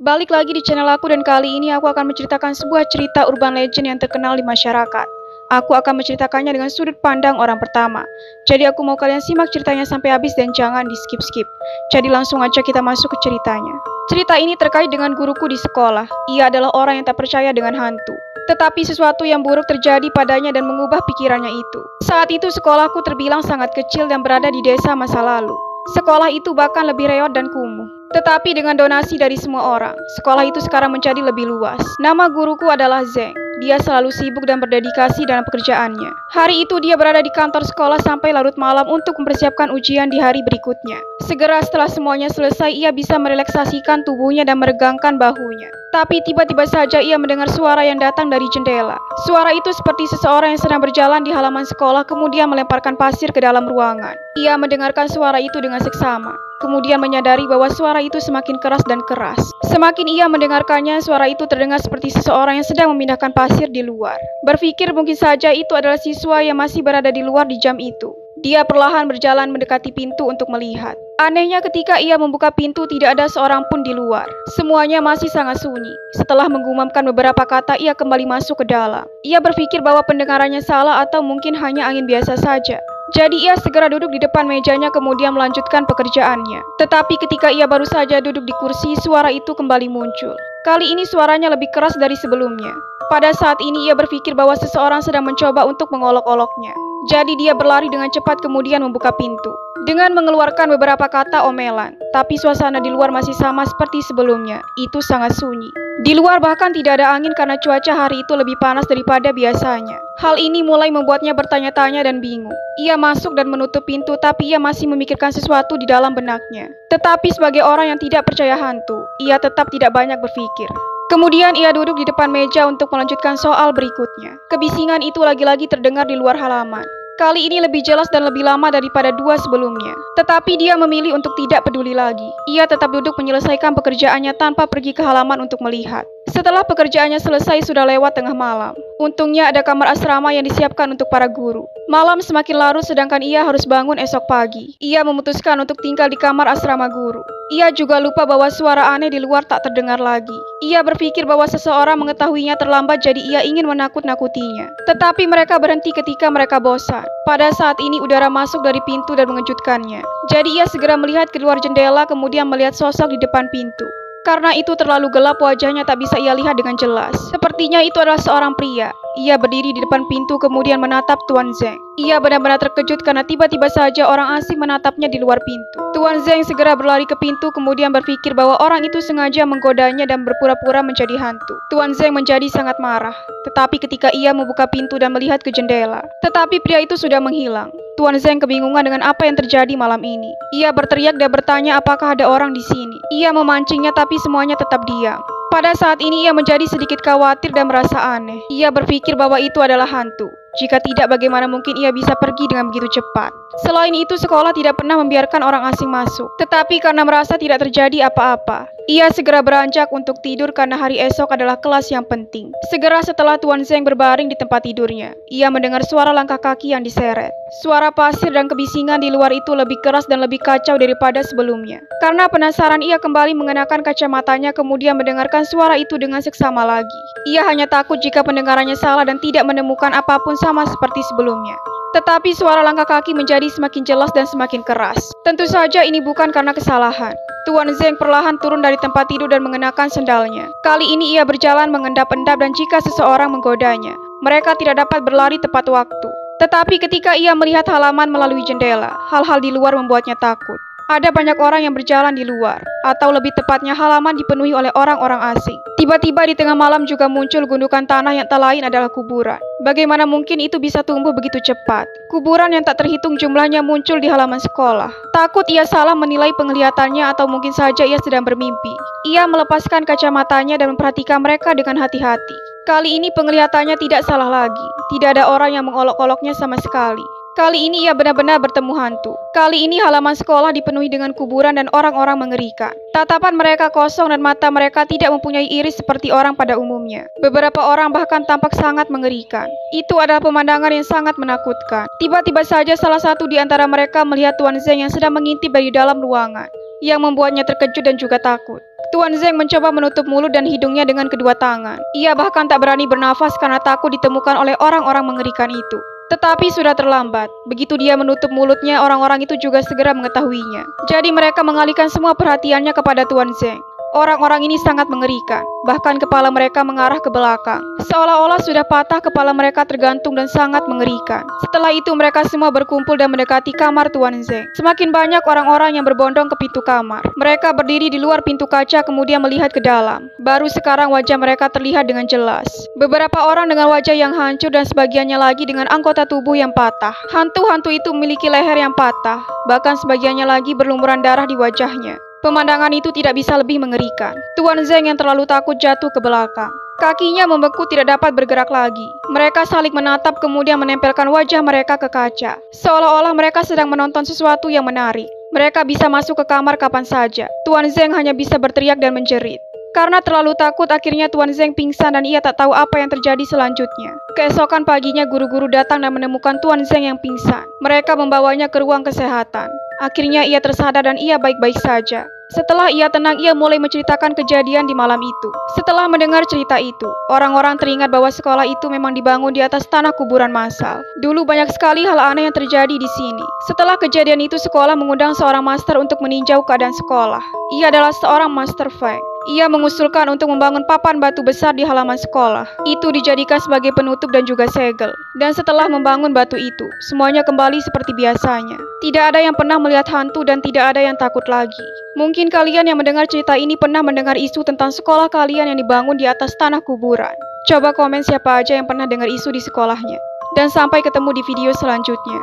Balik lagi di channel aku dan kali ini aku akan menceritakan sebuah cerita urban legend yang terkenal di masyarakat. Aku akan menceritakannya dengan sudut pandang orang pertama. Jadi aku mau kalian simak ceritanya sampai habis dan jangan di skip-skip. Jadi langsung aja kita masuk ke ceritanya. Cerita ini terkait dengan guruku di sekolah. Ia adalah orang yang tak percaya dengan hantu. Tetapi sesuatu yang buruk terjadi padanya dan mengubah pikirannya itu. Saat itu sekolahku terbilang sangat kecil dan berada di desa masa lalu. Sekolah itu bahkan lebih reot dan kumuh. Tetapi dengan donasi dari semua orang, sekolah itu sekarang menjadi lebih luas. Nama guruku adalah Zeng. Dia selalu sibuk dan berdedikasi dalam pekerjaannya. Hari itu dia berada di kantor sekolah sampai larut malam untuk mempersiapkan ujian di hari berikutnya. Segera setelah semuanya selesai, ia bisa merelaksasikan tubuhnya dan meregangkan bahunya. Tapi tiba-tiba saja ia mendengar suara yang datang dari jendela. Suara itu seperti seseorang yang sedang berjalan di halaman sekolah kemudian melemparkan pasir ke dalam ruangan. Ia mendengarkan suara itu dengan seksama. Kemudian menyadari bahwa suara itu semakin keras dan keras. Semakin ia mendengarkannya, suara itu terdengar seperti seseorang yang sedang memindahkan pasir di luar. Berpikir mungkin saja itu adalah siswa yang masih berada di luar di jam itu. Dia perlahan berjalan mendekati pintu untuk melihat. Anehnya ketika ia membuka pintu tidak ada seorang pun di luar. Semuanya masih sangat sunyi. Setelah menggumamkan beberapa kata, ia kembali masuk ke dalam. Ia berpikir bahwa pendengarannya salah atau mungkin hanya angin biasa saja. Jadi ia segera duduk di depan mejanya kemudian melanjutkan pekerjaannya. Tetapi ketika ia baru saja duduk di kursi, suara itu kembali muncul. Kali ini suaranya lebih keras dari sebelumnya. Pada saat ini ia berpikir bahwa seseorang sedang mencoba untuk mengolok-oloknya. Jadi dia berlari dengan cepat kemudian membuka pintu. Dengan mengeluarkan beberapa kata omelan. Tapi suasana di luar masih sama seperti sebelumnya. Itu sangat sunyi. Di luar bahkan tidak ada angin karena cuaca hari itu lebih panas daripada biasanya. Hal ini mulai membuatnya bertanya-tanya dan bingung. Ia masuk dan menutup pintu tapi ia masih memikirkan sesuatu di dalam benaknya. Tetapi sebagai orang yang tidak percaya hantu, ia tetap tidak banyak berpikir. Kemudian ia duduk di depan meja untuk melanjutkan soal berikutnya. Kebisingan itu lagi-lagi terdengar di luar halaman. Kali ini lebih jelas dan lebih lama daripada dua sebelumnya. Tetapi dia memilih untuk tidak peduli lagi. Ia tetap duduk menyelesaikan pekerjaannya tanpa pergi ke halaman untuk melihat. Setelah pekerjaannya selesai sudah lewat tengah malam. Untungnya ada kamar asrama yang disiapkan untuk para guru. Malam semakin larut sedangkan ia harus bangun esok pagi. Ia memutuskan untuk tinggal di kamar asrama guru. Ia juga lupa bahwa suara aneh di luar tak terdengar lagi. Ia berpikir bahwa seseorang mengetahuinya terlambat jadi ia ingin menakut-nakutinya. Tetapi mereka berhenti ketika mereka bosan. Pada saat ini udara masuk dari pintu dan mengejutkannya. Jadi ia segera melihat keluar jendela kemudian melihat sosok di depan pintu. Karena itu terlalu gelap wajahnya tak bisa ia lihat dengan jelas. Sepertinya itu adalah seorang pria. Ia berdiri di depan pintu kemudian menatap Tuan Zeng. Ia benar-benar terkejut karena tiba-tiba saja orang asing menatapnya di luar pintu. Tuan Zeng segera berlari ke pintu kemudian berpikir bahwa orang itu sengaja menggodanya dan berpura-pura menjadi hantu. Tuan Zeng menjadi sangat marah. Tetapi ketika ia membuka pintu dan melihat ke jendela, tetapi pria itu sudah menghilang. Tuan Zeng kebingungan dengan apa yang terjadi malam ini. Ia berteriak dan bertanya apakah ada orang di sini. Ia memancingnya tapi semuanya tetap diam. Pada saat ini ia menjadi sedikit khawatir dan merasa aneh. Ia berpikir bahwa itu adalah hantu. Jika tidak, bagaimana mungkin ia bisa pergi dengan begitu cepat? Selain itu, sekolah tidak pernah membiarkan orang asing masuk. Tetapi karena merasa tidak terjadi apa-apa, ia segera beranjak untuk tidur karena hari esok adalah kelas yang penting. Segera setelah Tuan Zeng berbaring di tempat tidurnya, ia mendengar suara langkah kaki yang diseret. Suara pasir dan kebisingan di luar itu lebih keras dan lebih kacau daripada sebelumnya. Karena penasaran, ia kembali mengenakan kacamatanya kemudian mendengarkan suara itu dengan seksama lagi. Ia hanya takut jika pendengarannya salah dan tidak menemukan apapun sama seperti sebelumnya. Tetapi suara langkah kaki menjadi semakin jelas dan semakin keras. Tentu saja ini bukan karena kesalahan. Tuan Zeng perlahan turun dari tempat tidur dan mengenakan sendalnya. Kali ini ia berjalan mengendap-endap dan jika seseorang menggodanya, mereka tidak dapat berlari tepat waktu. Tetapi ketika ia melihat halaman melalui jendela, hal-hal di luar membuatnya takut. Ada banyak orang yang berjalan di luar, atau lebih tepatnya halaman dipenuhi oleh orang-orang asing. Tiba-tiba di tengah malam juga muncul gundukan tanah yang tak lain adalah kuburan. Bagaimana mungkin itu bisa tumbuh begitu cepat? Kuburan yang tak terhitung jumlahnya muncul di halaman sekolah. Takut ia salah menilai penglihatannya atau mungkin saja ia sedang bermimpi. Ia melepaskan kacamatanya dan memperhatikan mereka dengan hati-hati. Kali ini penglihatannya tidak salah lagi. Tidak ada orang yang mengolok-oloknya sama sekali. Kali ini ia benar-benar bertemu hantu. Kali ini halaman sekolah dipenuhi dengan kuburan dan orang-orang mengerikan. Tatapan mereka kosong dan mata mereka tidak mempunyai iris seperti orang pada umumnya. Beberapa orang bahkan tampak sangat mengerikan. Itu adalah pemandangan yang sangat menakutkan. Tiba-tiba saja salah satu di antara mereka melihat Tuan Zeng yang sedang mengintip dari dalam ruangan. yang membuatnya terkejut dan juga takut. Tuan Zeng mencoba menutup mulut dan hidungnya dengan kedua tangan. Ia bahkan tak berani bernafas karena takut ditemukan oleh orang-orang mengerikan itu. Tetapi sudah terlambat. Begitu dia menutup mulutnya, orang-orang itu juga segera mengetahuinya. Jadi mereka mengalihkan semua perhatiannya kepada Tuan Zeng. Orang-orang ini sangat mengerikan, bahkan kepala mereka mengarah ke belakang. Seolah-olah sudah patah kepala mereka tergantung dan sangat mengerikan. Setelah itu mereka semua berkumpul dan mendekati kamar Tuan Zeng. Semakin banyak orang-orang yang berbondong ke pintu kamar. Mereka berdiri di luar pintu kaca kemudian melihat ke dalam. Baru sekarang wajah mereka terlihat dengan jelas. Beberapa orang dengan wajah yang hancur dan sebagiannya lagi dengan anggota tubuh yang patah. Hantu-hantu itu memiliki leher yang patah, bahkan sebagiannya lagi berlumuran darah di wajahnya. Pemandangan itu tidak bisa lebih mengerikan. Tuan Zeng yang terlalu takut jatuh ke belakang. Kakinya membeku tidak dapat bergerak lagi. Mereka saling menatap kemudian menempelkan wajah mereka ke kaca. Seolah-olah mereka sedang menonton sesuatu yang menarik. Mereka bisa masuk ke kamar kapan saja. Tuan Zeng hanya bisa berteriak dan menjerit. Karena terlalu takut, akhirnya Tuan Zeng pingsan dan ia tak tahu apa yang terjadi selanjutnya. Keesokan paginya guru-guru datang dan menemukan Tuan Zeng yang pingsan. Mereka membawanya ke ruang kesehatan. Akhirnya ia tersadar dan ia baik-baik saja. Setelah ia tenang, ia mulai menceritakan kejadian di malam itu. Setelah mendengar cerita itu, orang-orang teringat bahwa sekolah itu memang dibangun di atas tanah kuburan massal. Dulu banyak sekali hal aneh yang terjadi di sini. Setelah kejadian itu, sekolah mengundang seorang master untuk meninjau keadaan sekolah. Ia adalah seorang Master Feng. Ia mengusulkan untuk membangun papan batu besar di halaman sekolah. Itu dijadikan sebagai penutup dan juga segel. Dan setelah membangun batu itu, semuanya kembali seperti biasanya. Tidak ada yang pernah melihat hantu dan tidak ada yang takut lagi. Mungkin kalian yang mendengar cerita ini pernah mendengar isu tentang sekolah kalian yang dibangun di atas tanah kuburan. Coba komen siapa aja yang pernah dengar isu di sekolahnya. Dan sampai ketemu di video selanjutnya.